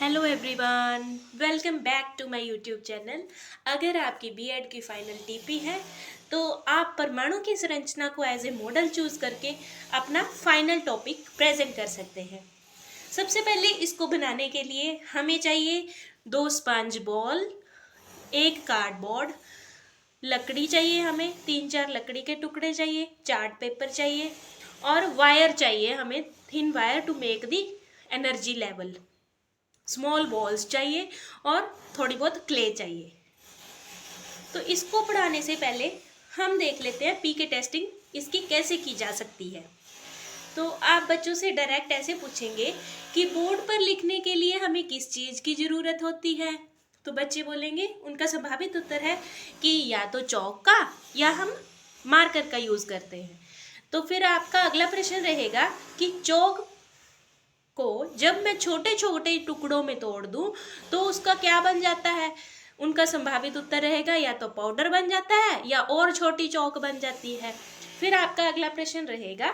Hello everyone, welcome back to my YouTube channel. अगर आपकी BEd की फाइनल टीपी है तो आप परमाणु की संरचना को एज ए मॉडल चूज करके अपना फाइनल टॉपिक प्रेजेंट कर सकते हैं। सबसे पहले इसको बनाने के लिए हमें चाहिए 2 स्पंज बॉल, एक कार्डबोर्ड, लकड़ी चाहिए, हमें 3-4 लकड़ी के टुकड़े चाहिए, चार्ट पेपर चाहिए और वायर चाहिए, हमें thin wire to make the energy level. Small balls चाहिए और थोड़ी बहुत क्ले चाहिए। तो इसको पढ़ाने से पहले हम देख लेते हैं पीके टेस्टिंग इसकी कैसे की जा सकती है। तो आप बच्चों से डायरेक्ट ऐसे पूछेंगे कि बोर्ड पर लिखने के लिए हमें किस चीज़ की ज़रूरत होती है, तो बच्चे बोलेंगे, उनका संभावित उत्तर है कि या तो चौक का या हम मार्कर का यूज़ करते हैं। तो फिर आपका अगला प्रश्न रहेगा कि चौक को जब मैं छोटे छोटे टुकड़ों में तोड़ दूं तो उसका क्या बन जाता है। उनका संभावित उत्तर रहेगा या तो पाउडर बन जाता है या और छोटी चौक बन जाती है। फिर आपका अगला प्रश्न रहेगा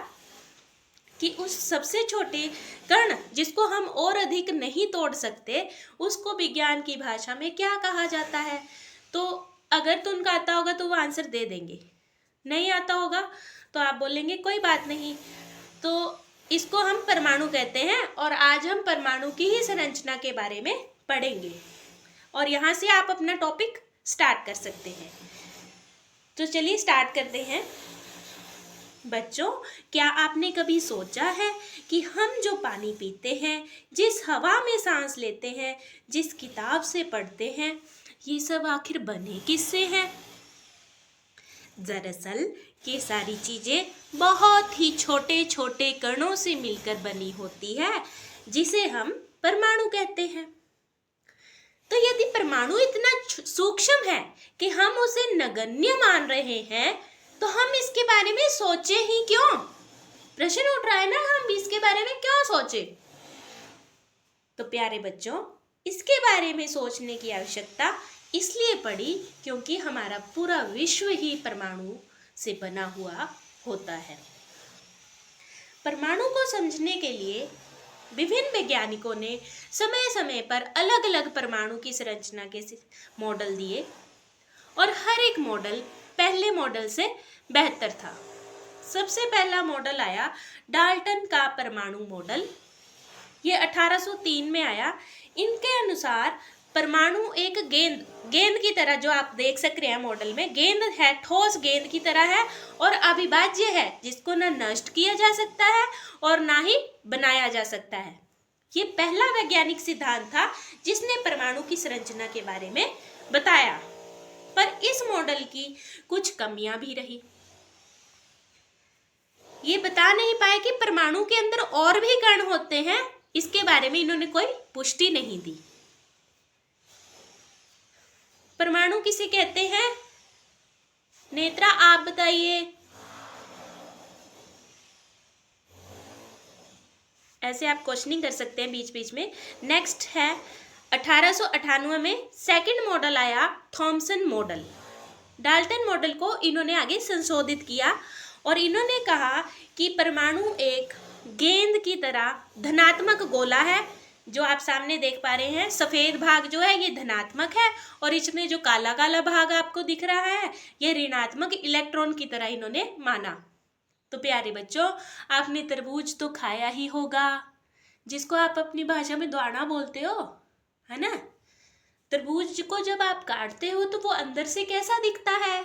कि उस सबसे छोटे कण जिसको हम और अधिक नहीं तोड़ सकते उसको विज्ञान की भाषा में क्या कहा जाता है। तो अगर तो उनका आता होगा तो वो आंसर दे देंगे, नहीं आता होगा तो आप बोलेंगे कोई बात नहीं। तो इसको हम परमाणु कहते हैं और आज हम परमाणु की ही संरचना के बारे में पढ़ेंगे और यहाँ से आप अपना टॉपिक स्टार्ट कर सकते हैं। तो चलिए स्टार्ट करते हैं। बच्चों, क्या आपने कभी सोचा है कि हम जो पानी पीते हैं, जिस हवा में सांस लेते हैं, जिस किताब से पढ़ते हैं, ये सब आखिर बने किससे हैं? दरअसल ये सारी चीजें बहुत ही छोटे छोटे कणों से मिलकर बनी होती है, जिसे हम परमाणु कहते हैं। तो यदि परमाणु इतना सूक्ष्म है कि हम उसे नगण्य मान रहे हैं, तो हम इसके बारे में सोचे ही क्यों? प्रश्न उठ रहा है ना, हम इसके बारे में क्यों सोचे? तो प्यारे बच्चों, इसके बारे में सोचने की आवश्यकता इसलिए पड़ी क्योंकि हमारा पूरा विश्व ही परमाणु से बना हुआ होता है। परमाणु को समझने के लिए विभिन्न वैज्ञानिकों ने समय समय पर अलग अलग परमाणु की संरचना के मॉडल दिए और हर एक मॉडल पहले मॉडल से बेहतर था। सबसे पहला मॉडल आया डाल्टन का परमाणु मॉडल। ये 1803 में आया। इनके अनुसार परमाणु एक गेंद की तरह, जो आप देख सक रहे हैं मॉडल में, गेंद है, ठोस गेंद की तरह है और अविभाज्य है, जिसको ना नष्ट किया जा सकता है और ना ही बनाया जा सकता है। ये पहला वैज्ञानिक सिद्धांत था जिसने परमाणु की संरचना के बारे में बताया। पर इस मॉडल की कुछ कमियां भी रही। ये बता नहीं पाए कि परमाणु के अंदर और भी कण होते हैं, इसके बारे में इन्होंने कोई पुष्टि नहीं दी। परमाणु किसे कहते हैं? नेत्रा, आप बताइए। ऐसे आप क्वेश्चनिंग कर सकते हैं बीच बीच में। नेक्स्ट है 1898 में सेकंड मॉडल आया, थॉमसन मॉडल। डाल्टन मॉडल को इन्होंने आगे संशोधित किया और इन्होंने कहा कि परमाणु एक गेंद की तरह धनात्मक गोला है। जो आप सामने देख पा रहे हैं, सफेद भाग जो है ये धनात्मक है और इसमें जो काला काला भाग आपको दिख रहा है ये ऋणात्मक इलेक्ट्रॉन की तरह इन्होंने माना। तो प्यारे बच्चों, आपने तरबूज तो खाया ही होगा, जिसको आप अपनी भाषा में दाना बोलते हो, है ना। तरबूज को जब आप काटते हो तो वो अंदर से कैसा दिखता है?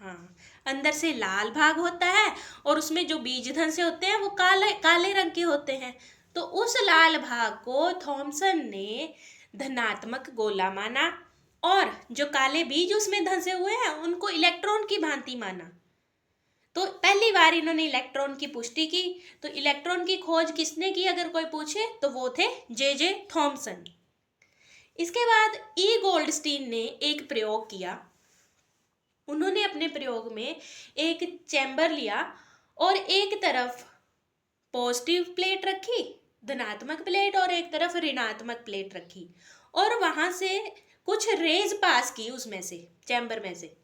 हाँ, अंदर से लाल भाग होता है और उसमें जो बीज धंसे होते हैं वो काले काले रंग के होते हैं। तो उस लाल भाग को थॉमसन ने धनात्मक गोला माना और जो काले बीज उसमें धंसे हुए हैं उनको इलेक्ट्रॉन की भांति माना। तो पहली बार इन्होंने इलेक्ट्रॉन की पुष्टि की। तो इलेक्ट्रॉन की खोज किसने की अगर कोई पूछे तो वो थे जे थॉमसन। इसके बाद ई गोल्डस्टीन ने एक प्रयोग किया। उन्होंने अपने प्रयोग में एक चैम्बर लिया और एक तरफ पॉजिटिव प्लेट रखी, धनात्मक प्लेट, और एक तरफ ऋणात्मक प्लेट रखी और वहां से कुछ रेज पास की उसमें से, चैम्बर में से।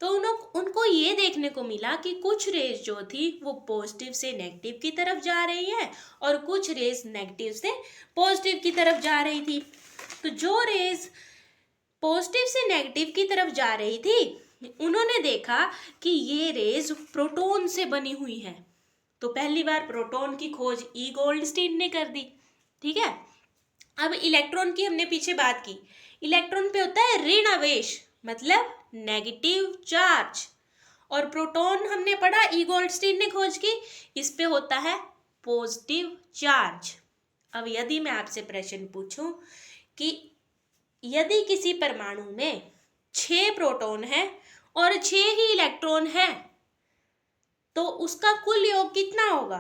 तो उनको ये देखने को मिला कि कुछ रेज जो थी वो पॉजिटिव से नेगेटिव की तरफ जा रही है और कुछ रेज नेगेटिव से पॉजिटिव की तरफ जा रही थी। तो जो रेज पॉजिटिव से नेगेटिव की तरफ जा रही थी उन्होंने देखा कि ये रेज प्रोटॉन से बनी हुई है। तो पहली बार प्रोटॉन की खोज ई गोल्डस्टीन ने कर दी। ठीक है, अब इलेक्ट्रॉन की हमने पीछे बात की। इलेक्ट्रॉन पे होता है ऋण आवेश, मतलब नेगेटिव चार्ज, और प्रोटॉन हमने पढ़ा ई गोल्डस्टीन ने खोज की, इस पे होता है पॉजिटिव चार्ज। अब यदि मैं आपसे प्रश्न पूछूं कि यदि किसी परमाणु में 6 प्रोटॉन है और 6 ही इलेक्ट्रॉन है तो उसका कुल योग कितना होगा?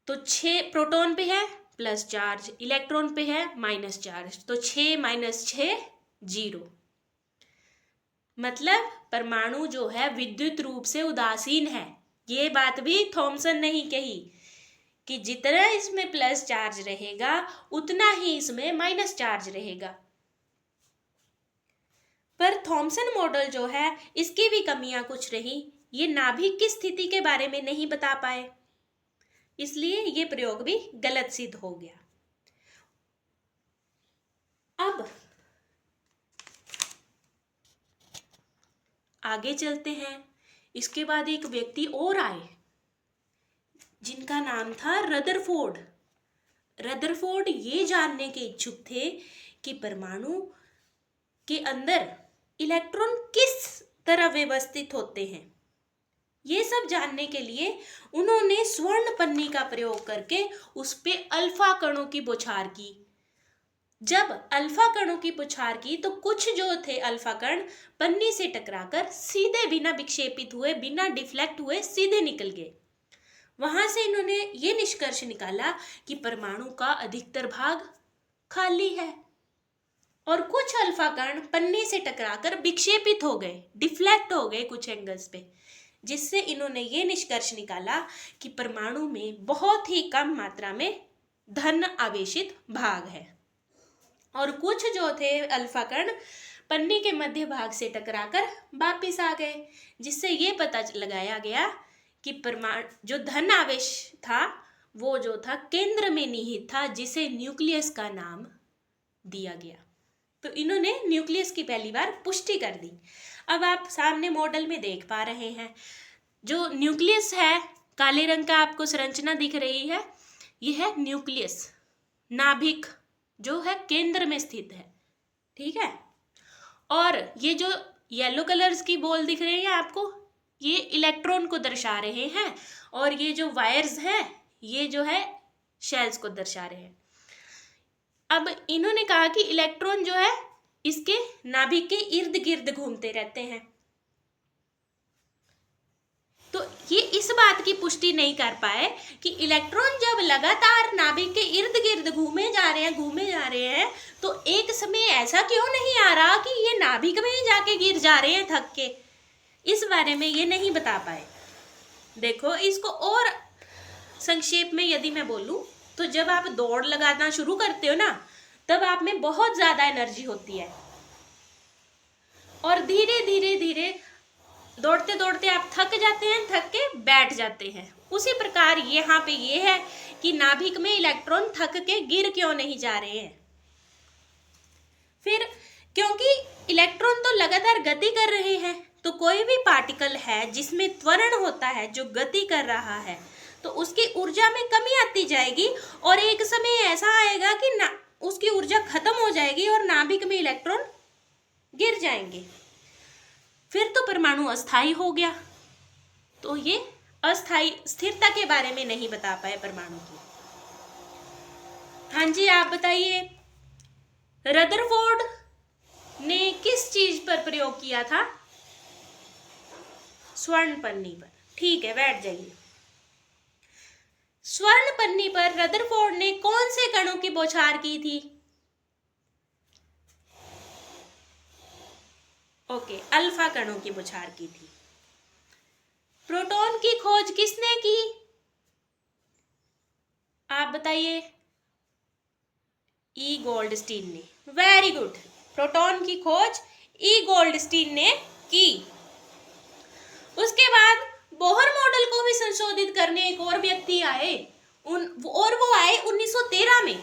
तो 6 प्रोटॉन पे है प्लस चार्ज, इलेक्ट्रॉन पे है माइनस चार्ज, तो 6 माइनस 6 0। मतलब परमाणु जो है विद्युत रूप से उदासीन है। ये बात भी थॉमसन ने ही कही कि जितना इसमें प्लस चार्ज रहेगा उतना ही इसमें माइनस चार्ज रहेगा। पर थॉमसन मॉडल जो है इसकी भी कमियां कुछ रही। ये नाभिक की स्थिति के बारे में नहीं बता पाए, इसलिए ये प्रयोग भी गलत सिद्ध हो गया। अब आगे चलते हैं। इसके बाद एक व्यक्ति और आए जिनका नाम था रदरफोर्ड। रदरफोर्ड ये जानने के इच्छुक थे कि परमाणु के अंदर इलेक्ट्रॉन किस तरह व्यवस्थित होते हैं। ये सब जानने के लिए उन्होंने स्वर्ण पन्नी का प्रयोग करके उस पे अल्फा कणों की बौछार की। जब अल्फा कणों की बौछार की तो कुछ जो थे अल्फा कण पन्नी से टकराकर सीधे बिना विक्षेपित हुए, बिना डिफ्लेक्ट हुए सीधे निकल गए। वहां से इन्होंने ये निष्कर्ष निकाला कि परमाणु का अधिकतर भाग खाली है और कुछ अल्फा कण पन्नी से टकराकर विक्षेपित हो गए, डिफ्लेक्ट हो गए कुछ एंगल्स पे, जिससे इन्होंने ये निष्कर्ष निकाला कि परमाणु में बहुत ही कम मात्रा में धन आवेशित भाग है और कुछ जो थे अल्फा कण पन्नी के मध्य भाग से टकराकर वापिस आ गए, जिससे ये पता लगाया गया कि परमाणु जो धन आवेश था वो जो था केंद्र में निहित था, जिसे न्यूक्लियस का नाम दिया गया। तो इन्होंने न्यूक्लियस की पहली बार पुष्टि कर दी। अब आप सामने मॉडल में देख पा रहे हैं जो न्यूक्लियस है, काले रंग का आपको संरचना दिख रही है, यह है न्यूक्लियस, नाभिक जो है केंद्र में स्थित है। ठीक है, और ये जो येलो कलर्स की बॉल दिख रही है आपको, ये इलेक्ट्रॉन को दर्शा रहे हैं और ये जो वायर्स हैं ये जो है शेल्स को दर्शा रहे हैं। अब इन्होंने कहा कि इलेक्ट्रॉन जो है इसके नाभिक के इर्द गिर्द घूमते रहते हैं। तो ये इस बात की पुष्टि नहीं कर पाए कि इलेक्ट्रॉन जब लगातार नाभिक के इर्द गिर्द घूमे जा रहे हैं तो एक समय ऐसा क्यों नहीं आ रहा कि ये नाभिक में ही जाके गिर जा रहे हैं थक के। इस बारे में ये नहीं बता पाए। देखो, इसको और संक्षेप में यदि मैं बोलूं तो जब आप दौड़ लगाना शुरू करते हो ना, तब आप में बहुत ज्यादा एनर्जी होती है और धीरे धीरे धीरे दौड़ते दौड़ते आप थक जाते हैं, थक के बैठ जाते हैं। उसी प्रकार यहाँ पे ये है कि नाभिक में इलेक्ट्रॉन थक के गिर क्यों नहीं जा रहे हैं। फिर क्योंकि इलेक्ट्रॉन तो लगातार गति कर रहे हैं, तो कोई भी पार्टिकल है जिसमें त्वरण होता है, जो गति कर रहा है, तो उसकी ऊर्जा में कमी आती जाएगी और एक समय ऐसा आएगा कि उसकी ऊर्जा खत्म हो जाएगी और नाभिक में इलेक्ट्रॉन गिर जाएंगे। फिर तो परमाणु अस्थायी हो गया। तो ये अस्थायी स्थिरता के बारे में नहीं बता पाए परमाणु की। हाँ जी, आप बताइए, रदरफोर्ड ने किस चीज पर प्रयोग किया था? स्वर्ण पन्नी पर। ठीक है, बैठ जाइए। स्वर्ण पन्नी पर रदरफोर्ड ने कौन से कणों की बौछार की थी? ओके, अल्फा कणों की बौछार की थी। प्रोटॉन की खोज किसने की? आप बताइए। ई गोल्डस्टीन ने। वेरी गुड, प्रोटॉन की खोज ई गोल्डस्टीन ने की। उसके बाद बोहर मॉडल को भी संशोधित करने एक और व्यक्ति आए, वो आए 1913 में।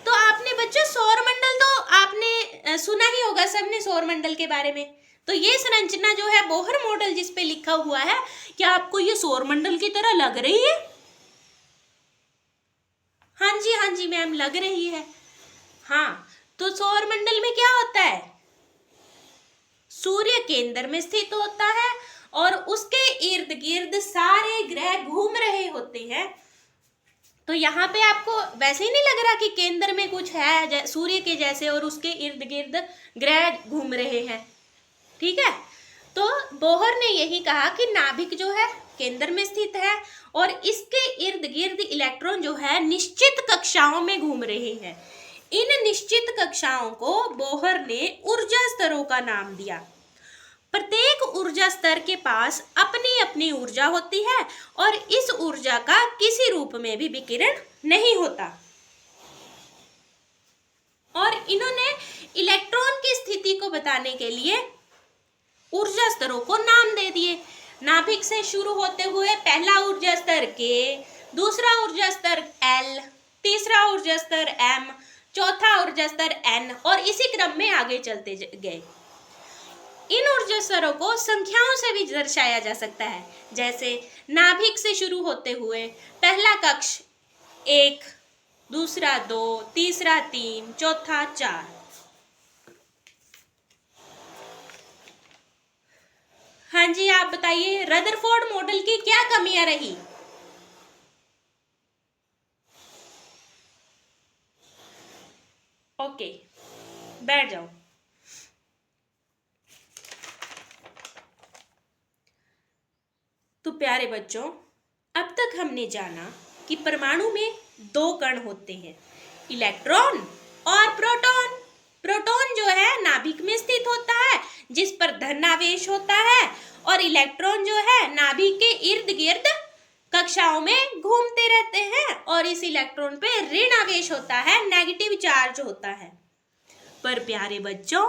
तो आपने बच्चों सौरमंडल तो आपने सुना ही होगा सबने सौरमंडल के बारे में। तो ये संरचना जो है बोहर मॉडल जिस पे लिखा हुआ है, क्या आपको ये सौरमंडल की तरह लग रही है? हाँ जी मैम, लग रही है। हाँ, तो सौरमंडल में क्या होता है? सूर्य केंद्र में स्थित होता है और उसके इर्द गिर्द सारे ग्रह घूम रहे होते हैं। तो यहाँ पे आपको वैसे ही नहीं लग रहा कि केंद्र में कुछ है सूर्य के जैसे और उसके इर्द गिर्द ग्रह घूम रहे हैं, ठीक है। तो बोहर ने यही कहा कि नाभिक जो है केंद्र में स्थित है और इसके इर्द गिर्द इलेक्ट्रॉन जो है निश्चित कक्षाओं में घूम रहे हैं। इन निश्चित कक्षाओं को बोहर ने ऊर्जा स्तरों का नाम दिया। प्रत्येक ऊर्जा स्तर के पास अपनी अपनी ऊर्जा होती है और इस ऊर्जा का किसी रूप में भी विकिरण नहीं होता। और इन्होंने इलेक्ट्रॉन की स्थिति को बताने के लिए ऊर्जा स्तरों को नाम दे दिए। नाभिक से शुरू होते हुए पहला ऊर्जा स्तर K, दूसरा ऊर्जा स्तर L, तीसरा ऊर्जा स्तर M, चौथा ऊर्जा स्तर N और इसी क्रम में आगे चलते गए। इन ऊर्जा स्तरों को संख्याओं से भी दर्शाया जा सकता है, जैसे नाभिक से शुरू होते हुए पहला कक्ष 1, दूसरा 2, तीसरा 3, चौथा 4। हाँ जी, आप बताइए रदरफोर्ड मॉडल की क्या कमियां रही? ओके, बैठ जाओ। तो प्यारे बच्चों, अब तक हमने जाना कि परमाणु में 2 कण होते हैं, इलेक्ट्रॉन और प्रोटॉन। प्रोटॉन जो है नाभिक में स्थित होता है जिस पर धन आवेश होता है और इलेक्ट्रॉन जो है नाभिक के इर्द गिर्द कक्षाओं में घूमते रहते हैं और इस इलेक्ट्रॉन पे ऋण आवेश होता है, नेगेटिव चार्ज होता है। पर प्यारे बच्चों,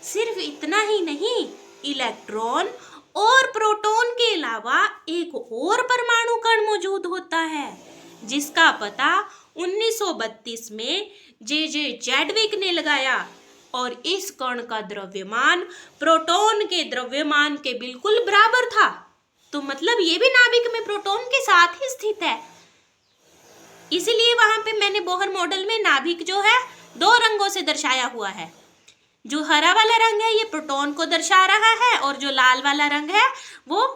सिर्फ इतना ही नहीं, इलेक्ट्रॉन और प्रोटॉन के अलावा एक और परमाणु कण मौजूद होता है जिसका पता 1932 में जे चैडविक ने लगाया और इस कण का द्रव्यमान प्रोटॉन के द्रव्यमान के बिल्कुल बराबर था। तो मतलब ये भी नाभिक में प्रोटॉन के साथ ही स्थित है। इसीलिए वहां पे मैंने बोहर मॉडल में नाभिक जो है 2 रंगों से दर्शाया हुआ है। जो हरा वाला रंग है ये प्रोटॉन को दर्शा रहा है और जो लाल वाला रंग है वो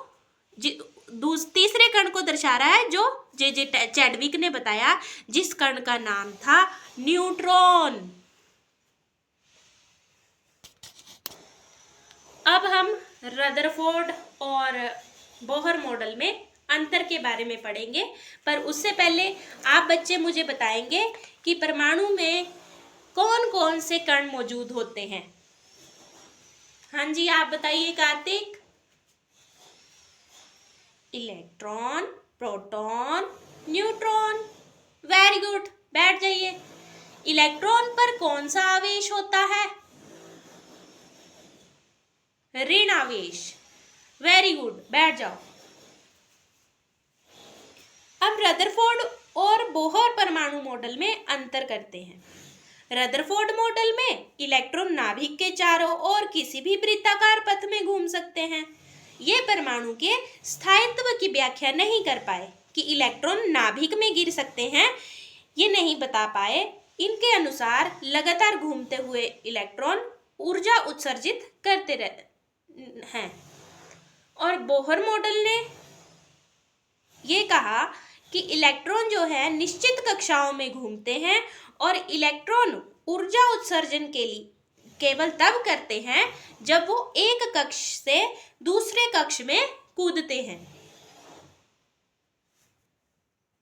तीसरे कण को दर्शा रहा है जो जे चैडविक ने बताया, जिस कण का नाम था न्यूट्रॉन। अब हम रदरफोर्ड और बोहर मॉडल में अंतर के बारे में पढ़ेंगे, पर उससे पहले आप बच्चे मुझे बताएंगे कि परमाणु में कौन कौन से कण मौजूद होते हैं। हाँ जी, आप बताइए Kartik. Electron, proton, neutron. Very good, बैठ जाइए। इलेक्ट्रॉन पर कौन सा आवेश होता है? ऋण आवेश। वेरी गुड, बैठ जाओ। अब रदरफोर्ड और बोहर परमाणु मॉडल में अंतर करते हैं। रदरफोर्ड मॉडल में इलेक्ट्रॉन नाभिक के चारों ओर किसी भी वृत्ताकार पथ में घूम सकते हैं। ये परमाणु के स्थायित्व की व्याख्या नहीं कर पाए कि इलेक्ट्रॉन नाभिक में गिर सकते हैं, ये नहीं बता पाए। इनके अनुसार लगातार घूमते हुए इलेक्ट्रॉन ऊर्जा उत्सर्जित करते हैं। और बोहर मॉडल ने ये कहा कि इलेक्ट्रॉन जो है निश्चित कक्षाओं में घूमते हैं और इलेक्ट्रॉन ऊर्जा उत्सर्जन के लिए केवल तब करते हैं जब वो एक कक्ष से दूसरे कक्ष में कूदते हैं।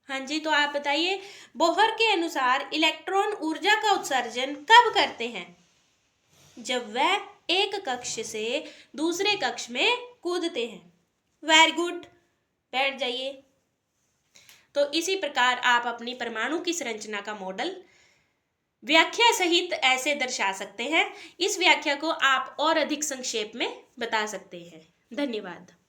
हाँ जी, तो आप बताइए बोहर के अनुसार इलेक्ट्रॉन ऊर्जा का उत्सर्जन कब करते हैं? जब वह एक कक्ष से दूसरे कक्ष में कूदते हैं। वेरी गुड, बैठ जाइए। तो इसी प्रकार आप अपनी परमाणु की संरचना का मॉडल व्याख्या सहित ऐसे दर्शा सकते हैं। इस व्याख्या को आप और अधिक संक्षेप में बता सकते हैं। धन्यवाद।